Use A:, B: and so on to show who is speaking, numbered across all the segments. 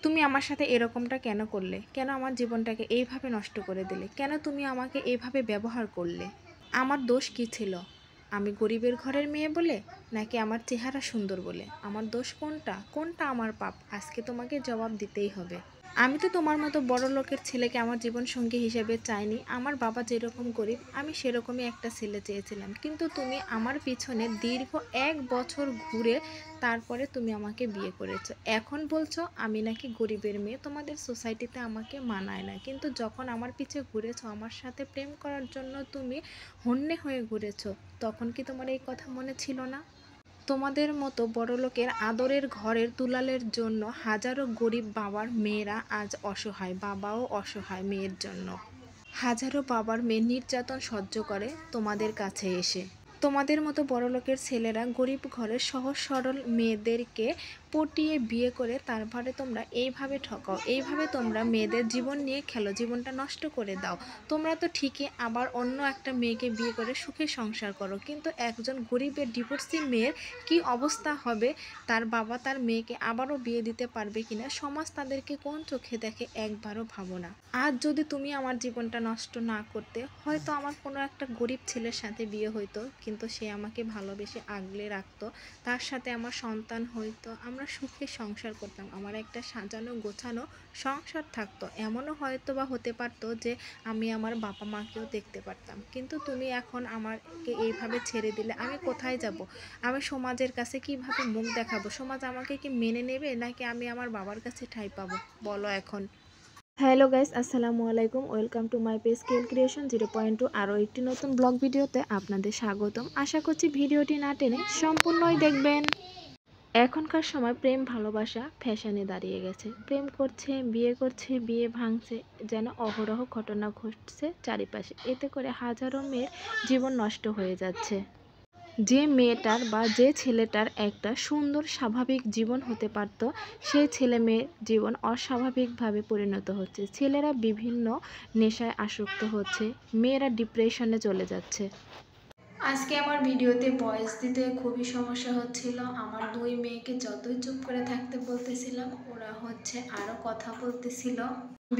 A: তুমি আমার সাথে এরকমটা কেন করলে? কেন আমার জীবনটাকে এইভাবে নষ্ট করে দিলে? কেন তুমি আমাকে এইভাবে ব্যবহার করলে? আমার দোষ কী ছিল? আমি গরিবের ঘরের মেয়ে বলে, নাকি আমার চেহারা সুন্দর বলে? আমার দোষ কোনটা? কোনটা আমার পাপ? আজকে তোমাকে জবাব দিতেই হবে। আমি তো তোমার মতো বড় লোকের ছেলেকে আমার জীবনসঙ্গী হিসেবে চাইনি। আমার বাবা যেরকম গরিব, আমি সেরকমই একটা ছেলে চেয়েছিলাম। কিন্তু তুমি আমার পিছনে দীর্ঘ 1 বছর ঘুরে তারপরে তুমি আমাকে বিয়ে করেছো। এখন বলছো আমি নাকি গরিবের মেয়ে, তোমাদের সোসাইটিতে আমাকে মানায় না। কিন্তু যখন আমার পিছে ঘুরেছো, আমার সাথে প্রেম করার জন্য তুমি হন্যে হয়ে ঘুরেছো, তখন কি তোমার এই কথা মনে ছিল না? তোমাদের মতো বড়লোকের আদরের ঘরের দুলালের জন্য হাজারো গরিব বাবার মেয়েরা আজ অসহায়, বাবাও অসহায় মেয়ের জন্য। হাজারো বাবার মেয়ে নির্যাতন সহ্য করে তোমাদের কাছে এসে। তোমাদের মতো বড়লোকের ছেলেরা গরিব ঘরের সহজ সরল মেয়েদেরকে পটিয়ে বিয়ে করে তারপরে তোমরা এইভাবে ঠকাও, এইভাবে তোমরা মেয়েদের জীবন নিয়ে খেলো, জীবনটা নষ্ট করে দাও। তোমরা তো ঠিকই আবার অন্য একটা মেয়েকে বিয়ে করে সুখে সংসার করো, কিন্তু একজন গরিবের ডিভোর্সি মেয়ের কি অবস্থা হবে? তার বাবা তার মেয়েকে আবারও বিয়ে দিতে পারবে কিনা, সমাজ তাদেরকে কোন চোখে দেখে একবারও ভাবো না। আজ যদি তুমি আমার জীবনটা নষ্ট না করতে, হয়তো আমার কোনো একটা গরিব ছেলের সাথে বিয়ে হইতো, কিন্তু সে আমাকে ভালোবেসে আগলে রাখতো, তার সাথে আমার সন্তান হইতো, আমরা সুখে সংসার করতাম, আমার একটা সাজানো গোছানো সংসার থাকতো। এমনও হয়তো বা হতে পারতো যে আমি আমার বাবা মাকেও দেখতে পারতাম। কিন্তু তুমি এখন আমাকে এইভাবে ছেড়ে দিলে, আমি কোথায় যাব? আমি সমাজের কাছে কিভাবে মুখ দেখাবো? সমাজ আমাকে কি মেনে নেবে, নাকি আমি আমার বাবার কাছে ঠাঁই পাবো? বলো এখন। হ্যালো গাইস, আসসালামু আলাইকুম। Welcome to my page scale creation 0.2 আরও একটি নতুন ব্লগ ভিডিওতে আপনাদের স্বাগতম। আশা করছি ভিডিওটি না টেনে সম্পূর্ণই দেখবেন। এখনকার সময় প্রেম ভালোবাসা ফ্যাশনে দাঁড়িয়ে গেছে। প্রেম করছে, বিয়ে ভাঙছে, যেন অহরহ ঘটনা ঘটছে চারিপাশে। এতে করে হাজারো মেয়ের জীবন নষ্ট হয়ে যাচ্ছে। যে মেয়েটার বা যে ছেলেটার একটা সুন্দর স্বাভাবিক জীবন হতে পারত, সেই ছেলে মেয়ের জীবন অস্বাভাবিকভাবে পরিণত হচ্ছে। ছেলেরা বিভিন্ন নেশায় আসক্ত হচ্ছে, মেয়েরা ডিপ্রেশনে চলে যাচ্ছে। আজকে আমার ভিডিওতে ভয়েস দিতে খুবই সমস্যা হচ্ছিল। আমার 2 মেয়েকে যতই চুপ করে থাকতে বলতেছিলাম, ওরা আরও কথা বলতেছিল।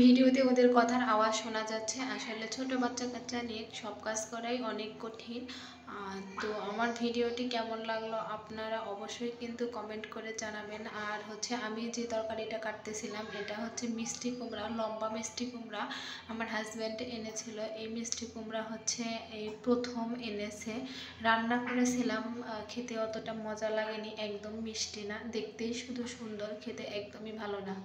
A: ভিডিওতে ওদের কথার আওয়াজ শোনা যাচ্ছে। আসলে ছোট বাচ্চা কাচ্চা নিয়ে সব কাজ করাই অনেক কঠিন। তো আমার ভিডিওটি কেমন লাগলো আপনারা অবশ্যই কিন্তু কমেন্ট করে জানাবেন। আর আমি যে তরকারিটা কাটতেছিলাম, এটা মিষ্টি কুমড়া, লম্বা মিষ্টি কুমড়া আমার হাজব্যান্ড এনেছিল। এই মিষ্টি কুমড়া এই প্রথম এনেছে। রান্না করেছিলাম, খেতে অতটা মজা লাগেনি, একদম মিষ্টি না, দেখতেই শুধু সুন্দর, খেতে একদমই ভালো না।